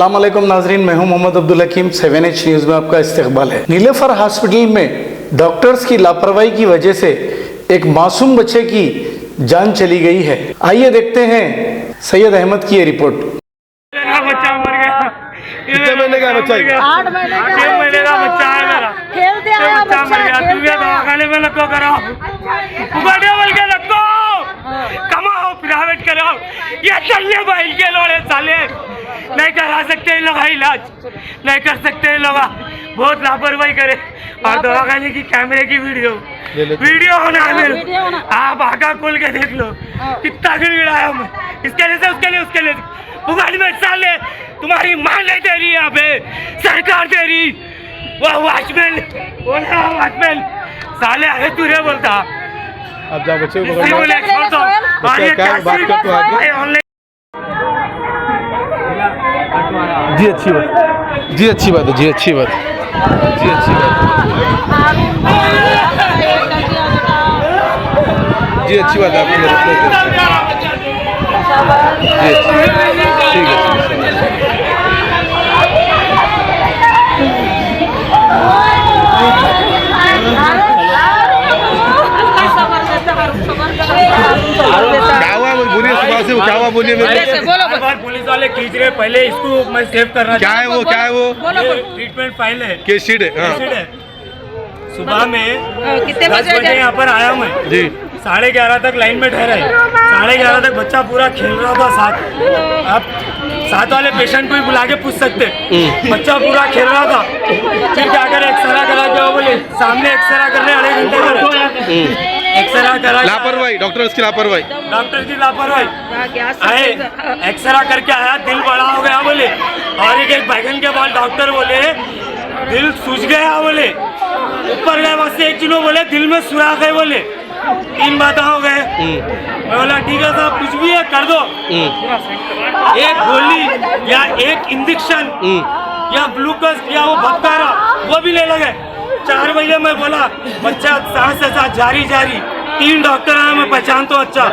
अस्सलाम वालेकुम नाजरीन, मैं हूं मोहम्मद अब्दुल हकीम। 7H न्यूज़ में आपका इस्तकबाल है। नीलोफर हॉस्पिटल में डॉक्टर्स की लापरवाही की वजह से एक मासूम बच्चे की जान चली गई है। आइए देखते हैं सैयद अहमद की ये रिपोर्ट। बच्चा मर गया। कितने महीने का बच्चा है? 8 महीने का 6 महीने का बच्चा है मेरा। खेलते आया बच्चा मर गया। तू भी दवाखाने में लटको कराओ, बड़े बोल के लटको, कमाओ, प्राइवेट कराओ। ये चलिए भाई के लोड़े साले नहीं करा सकते इन लोग इलाज, नहीं कर सकते इन लोग, बहुत लापरवाही करे। और दवाखाने की कैमरे की वीडियो होना है मेरे, आप आगा खोल के देख लो कितना गिड़गिड़ाया मैं, इसके लिए से उसके लिए उगाड़ी में साले तुम्हारी मां नहीं दे रही, यहाँ पे सरकार दे रही। वो वॉचमैन साले अरे तू रे बोलता अब जा बच्चे को बोले छोड़ दो। और ये क्या बात करते हो आगे? ऑनलाइन जी अच्छी बात, जी अच्छी बात है, जी अच्छी बात, जी अच्छी बात, जी अच्छी बात है। आपकी मदद जी ठीक है। क्या हुआ बोलिए, सुबह से क्या हुआ बोलिए मेरे। पुलिस वाले खींच रहे, पहले इसको मैं सेव करना। क्या है वो, क्या है वो? ट्रीटमेंट फाइल है, केस शीट है। हाँ। सुबह में कितने बजे यहाँ पर आया मैं जी, 11:30 तक लाइन में ठहरा है। 11:30 तक बच्चा पूरा खेल रहा था साथ। आप साथ वाले पेशेंट को ही बुला के पूछ सकते, बच्चा पूरा खेल रहा था। फिर क्या करे, एक्सरा करा के बोले सामने एक्सरा करने आधे घंटे में एक्सरा करा। लापरवाही, डॉक्टर की लापरवाही, आए एक्सरा करके आया, दिल बड़ा हो गया बोले, और एक बैगन के बाद डॉक्टर बोले दिल सूज गया बोले, ऊपर गए वहां से एक चीनो बोले दिल में सुराख है बोले, 3 बातें हो गए। मैं बोला ठीक है साहब, कुछ भी है कर दो, एक गोली या एक इंजेक्शन या ग्लूकोज या वो भक्कारा वो भी ले लगे। 4 बजे मैं बोला बच्चा सांस से सांस जारी 3 डॉक्टर आए, मैं पहचान तो अच्छा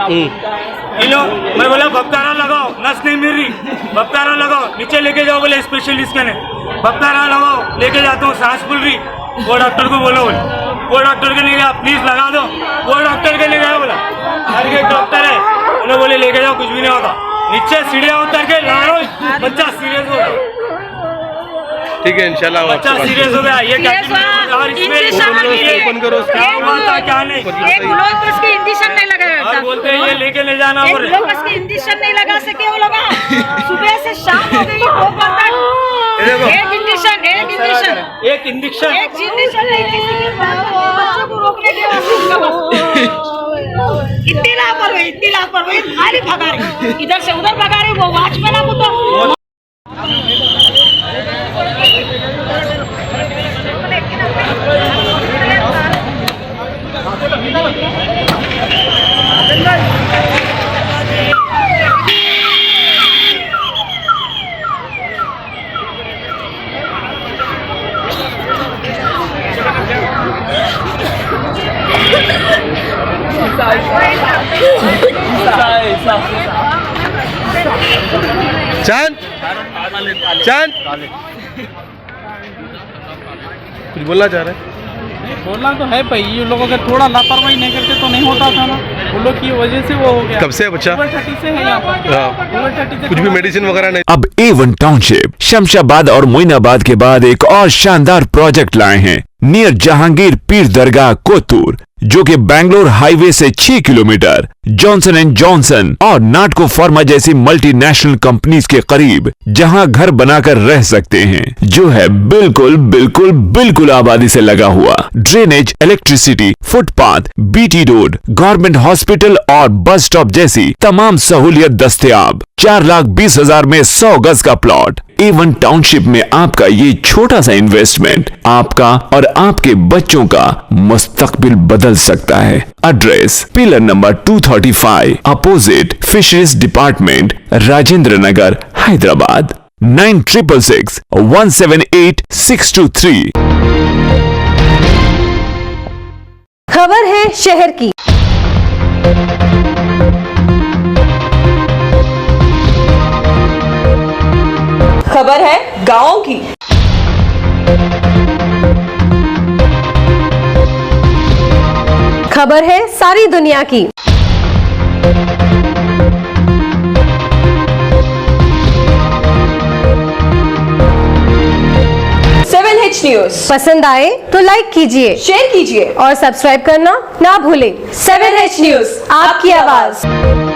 मैं बोला भक्कारा लगाओ, नस नहीं मिल रही, भक्कारा लगाओ, नीचे लेके जाओ बोले स्पेशलिस्ट के ने, भक्कारा लगाओ, लेके जाता हूँ, सांस फूल रही, वो डॉक्टर को बोलो बोले, वो डॉक्टर के लिए गया, प्लीज लगा दो, वो डॉक्टर के लिए गया, बोला हर एक डॉक्टर है, उन्होंने बोले लेके जाओ, कुछ भी नहीं होता। नीचे सीढ़ियाँ उतर के ला रहा हूँ, बच्चा सीरियस हो गया। ठीक है इंशाल्लाह, बच्चा सीरियस हो गया। ये क्या ओपन करो, क्या हुआ था क्या नहीं, ग्लूकोज की इंजेक्शन नहीं लगाया, और बोलते हैं ये लेके ले जाना, बोले ग्लूकोज की इंजेक्शन नहीं लगा सके वो लोग। सुबह से शाम हो गई, एक इंजेक्शन नहीं, किसी के बच्चों को रोकने के वास्ते इतनी लापरवाही खाली भगा रही, इधर से उधर भगा रही। वो वॉचमैन को तो चांद चांद कुछ बोलना चाह रहे हैं? बोलना तो है भाई, ये लोग अगर थोड़ा लापरवाही नहीं करते तो नहीं होता था ना, वो लोग की वजह से वो हो गया। कब से है बच्चा? ओवर 30 से है यहाँ पर। हाँ। कुछ भी मेडिसिन वगैरह नहीं। अब A1 टाउनशिप शमशाबाद और मोइनाबाद के बाद एक और शानदार प्रोजेक्ट लाए हैं नियर जहांगीर पीर दरगाह कोतूर, जो कि बैंगलोर हाईवे से 6 किलोमीटर जॉनसन एंड जॉनसन और नाटको फार्मा जैसी मल्टीनेशनल कंपनीज के करीब, जहां घर बनाकर रह सकते हैं, जो है बिल्कुल आबादी से लगा हुआ। Drainage, electricity, footpath, BT road, government hospital और बस स्टॉप जैसी तमाम सहूलियत दस्तयाब। 4,20,000 में 100 गज का प्लॉट। A1 टाउनशिप में आपका ये छोटा सा इन्वेस्टमेंट आपका और आपके बच्चों का मुस्तकबिल बदल सकता है। Address pillar number 235 opposite fisheries department, Rajendra Nagar, Hyderabad. 9666 178 623। खबर है शहर की। खबर है गाँव की। खबर है सारी दुनिया की। 7H न्यूज पसंद आए तो लाइक कीजिए, शेयर कीजिए और सब्सक्राइब करना ना भूलें। 7H न्यूज, आपकी आवाज।